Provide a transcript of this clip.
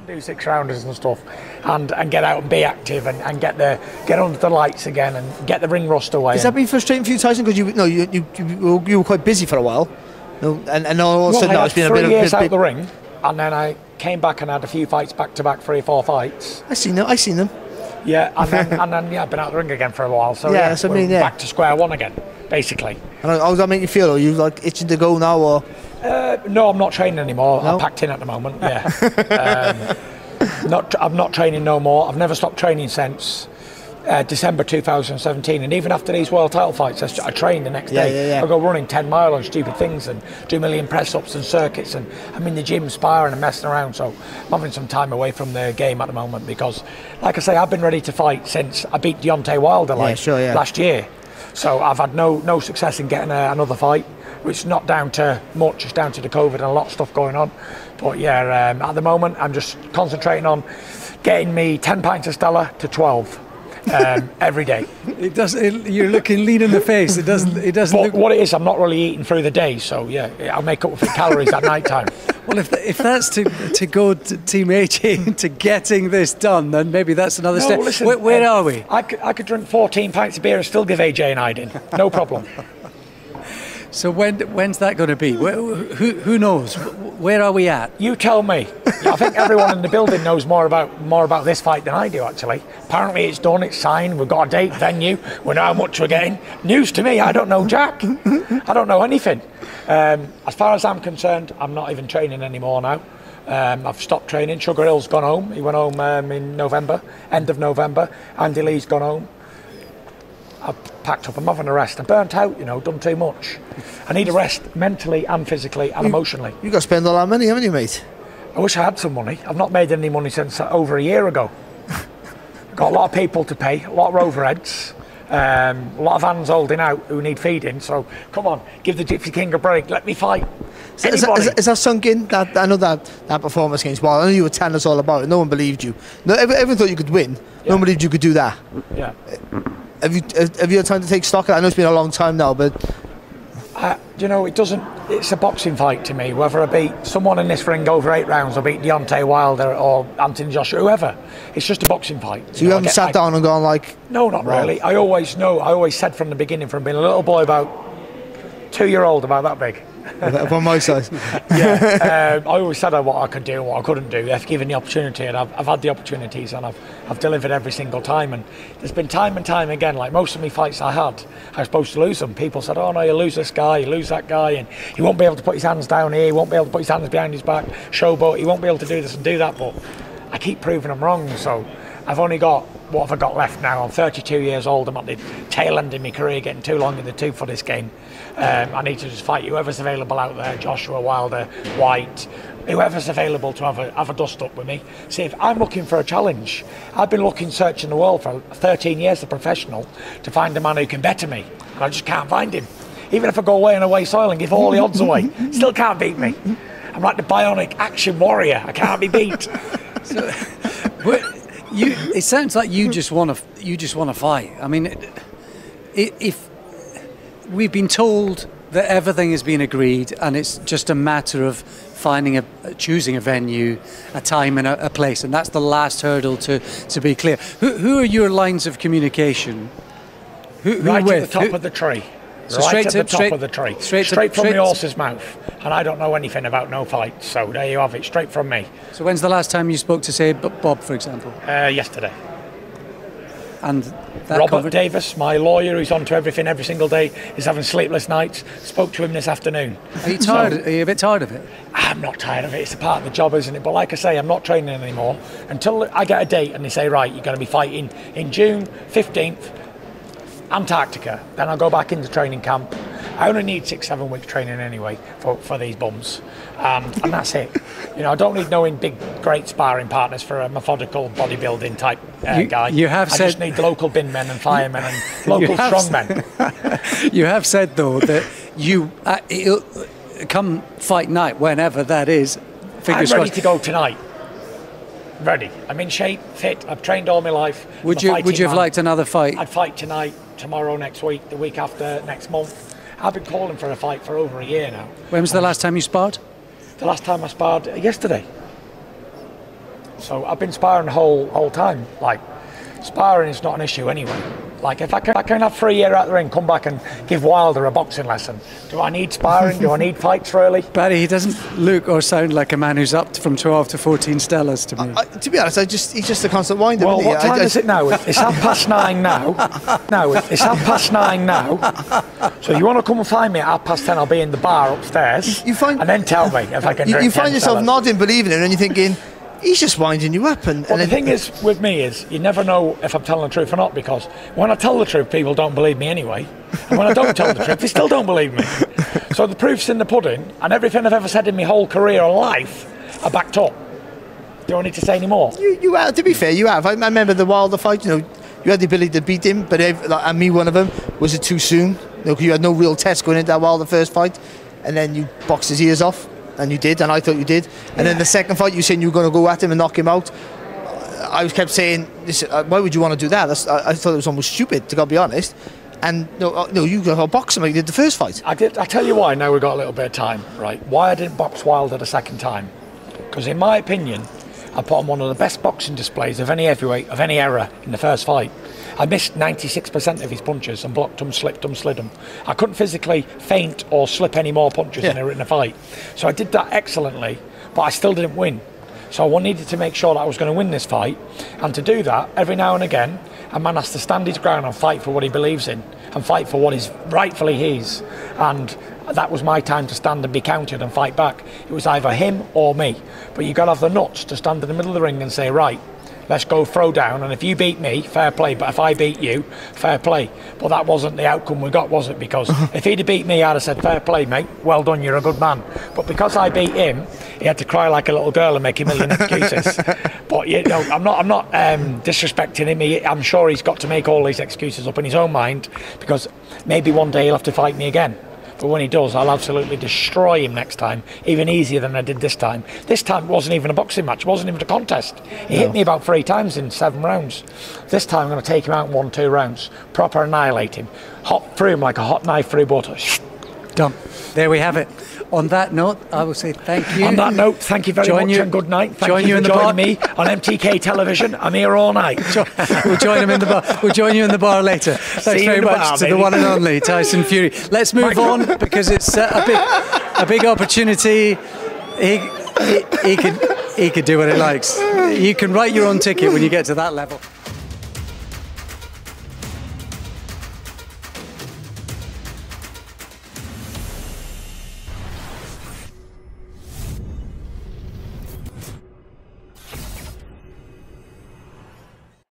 do 6-rounders and stuff, and get out and be active and get under the lights again and get the ring rust away. Has that been frustrating for you, Tyson? Because you were quite busy for a while, and all of a sudden it's been a bit 3 years out the ring, and then I came back and had a few fights back to back, 3 or 4 fights. I seen them. Yeah, and then I've been out the ring again for a while. So yeah, that's what I mean. Back to square one again, basically. And how does that make you feel? Are you like itching to go now, or? No, I'm not training anymore. No? I'm packed in at the moment. Yeah. I'm not training no more. I've never stopped training since December 2017, and even after these world title fights, I train the next day. Yeah. I go running 10 mile on stupid things and do a million press-ups and circuits, and I'm in the gym sparring and messing around. So I'm having some time away from the game at the moment because, like I say, I've been ready to fight since I beat Deontay Wilder last year. So I've had no success in getting another fight, which is not down to much, it's down to the COVID and a lot of stuff going on. But yeah, at the moment I'm just concentrating on getting me 10 pints of Stella to 12 every day. You're looking lean in the face. It doesn't look. What it is, I'm not really eating through the day, so yeah, I'll make up for calories at night time. Well, if that's to go to Team AJ into getting this done, then maybe that's another step. Listen, where are we? I could drink 14 pints of beer and still give AJ an hiding. No problem. So when's that going to be? Who knows? Where are we at? You tell me. I think everyone in the building knows more about this fight than I do, actually. Apparently it's done, it's signed, we've got a date, venue, we know how much we're getting. News to me, I don't know jack. I don't know anything. As far as I'm concerned, I'm not even training anymore now. I've stopped training. Sugar Hill's gone home. He went home in November, end of November. Andy Lee's gone home. I've packed up, I'm having a rest. I'm burnt out, done too much. I need a rest mentally and physically and emotionally. You've got to spend a lot of money, haven't you, mate? I wish I had some money. I've not made any money since over a year ago. Got a lot of people to pay, a lot of overheads, a lot of hands holding out who need feeding. So come on, give the Gypsy King a break. Let me fight. Is that sunk in? I know that performance against Wilder. I know you were telling us all about it. No one believed you. No, everyone thought you could win. Yeah. No one believed you could do that. Yeah. Have you had time to take stock? I know it's been a long time now, but it doesn't. It's a boxing fight to me. Whether I beat someone in this ring over 8 rounds, or beat Deontay Wilder or Anthony Joshua, whoever, it's just a boxing fight. So you haven't sat down and gone like? No, not really. I always said from the beginning, from being a little boy, about 2-year-old, about that big. Upon my size. Yeah, I always said what I could do and what I couldn't do if given the opportunity, and I've had the opportunities, and I've delivered every single time. And there's been time and time again, like most of my fights I was supposed to lose them. People said, oh no, you lose this guy, you lose that guy, and he won't be able to put his hands down here, he won't be able to put his hands behind his back, showboat, he won't be able to do this and do that. But I keep proving them wrong. So I've only got, what have I got left now? I'm 32 years old. I'm at the tail end of my career, getting too long in the tooth for this game. I need to just fight whoever's available out there, Joshua, Wilder, White, whoever's available to have a dust up with me. See, if I'm looking for a challenge, I've been searching the world for 13 years as a professional to find a man who can better me, and I just can't find him. Even if I go away on away soil and give all the odds away, still can't beat me. I'm like the bionic action warrior. I can't be beat. So, it sounds like you just want to fight. I mean, if we've been told that everything has been agreed and it's just a matter of choosing a venue, a time and a place, and that's the last hurdle to be clear. Who are your lines of communication? Right at the top of the tree. So right at the top of the tree. Straight from the horse's mouth. And I don't know anything about no fights, so there you have it, straight from me. So when's the last time you spoke to, say, Bob, for example? Yesterday. And Robert Davis, my lawyer, who's on to everything every single day, is having sleepless nights. Spoke to him this afternoon. Are you tired? Are you a bit tired of it? I'm not tired of it. It's a part of the job, isn't it? But like I say, I'm not training anymore until I get a date and they say, right, you're going to be fighting in June 15th, Antarctica. Then I'll go back into training camp. I only need 6-7 weeks training anyway for these bums, and that's it. I don't need knowing big, great sparring partners for a methodical bodybuilding type guy. I just need local bin men and firemen and local strongmen. You have said though that you come fight night, whenever that is. I'm ready to go tonight. Ready. I'm in shape, fit. I've trained all my life. Would you have liked another fight? I'd fight tonight, tomorrow, next week, the week after, next month. I've been calling for a fight for over a year now. When was the last time you sparred? The last time I sparred yesterday. So I've been sparring the whole time. Like, sparring is not an issue anyway. Like, if I can have 3 years out of the ring, come back and give Wilder a boxing lesson. Do I need sparring? Do I need fights, really? Barry, he doesn't look or sound like a man who's up from 12 to 14 Stellas to me. To be honest, he's just a constant winder. Well, what time is it now? It's 9:30 now. No, it's 9:30 now. So you want to come and find me at 10:30? I'll be in the bar upstairs. And then tell me if I can drink. You find yourself Stellas. Nodding, believing it, and you're thinking, he's just winding you up. Well, the thing is, with me, is you never know if I'm telling the truth or not, because when I tell the truth, people don't believe me anyway. And when I don't tell the truth, they still don't believe me. So the proof's in the pudding, and everything I've ever said in my whole career or life, I backed up. Do I need to say any more? You have, to be fair, you have. I remember the Wilder fight, you had the ability to beat him, but and me, one of them, was it too soon? You had no real test going into that Wilder first fight, and then you boxed his ears off. And you did, and I thought you did. And then the second fight, you saying you were going to go at him and knock him out. I kept saying, listen, why would you want to do that? I thought it was almost stupid, to be honest. And no, you got to box him like you did the first fight. I did. I tell you why. Now we've got a little bit of time, right? Why I didn't box Wilder the second time? Because in my opinion, I put on one of the best boxing displays of any heavyweight of any era in the first fight. I missed 96% of his punches and blocked them, slipped them, slid them. I couldn't physically feint or slip any more punches in a fight. So I did that excellently, but I still didn't win. So I needed to make sure that I was going to win this fight. And to do that, every now and again, a man has to stand his ground and fight for what he believes in and fight for what is rightfully his. And that was my time to stand and be counted and fight back. It was either him or me. But you've got to have the nuts to stand in the middle of the ring and say, right, let's go throw down, and if you beat me, fair play, but if I beat you, fair play. But that wasn't the outcome we got, was it? Because if he'd have beat me, I'd have said, fair play, mate, well done, you're a good man. But because I beat him, he had to cry like a little girl and make a million excuses. But I'm not disrespecting him. I'm sure he's got to make all these excuses up in his own mind, because maybe one day he'll have to fight me again. But when he does, I'll absolutely destroy him next time, even easier than I did this time. This time it wasn't even a boxing match, it wasn't even a contest. He hit me about 3 times in 7 rounds. This time I'm going to take him out in 1-2 rounds, proper annihilate him, hop through him like a hot knife through butter. Done. There we have it. On that note, I will say thank you. On that note, thank you very much and good night. Thank you for joining me on MTK Television. I'm here all night. We'll join him in the bar. We'll join you in the bar later. Thanks very much to the one and only Tyson Fury. Let's move on, because it's a big opportunity. He could do what he likes. You can write your own ticket when you get to that level.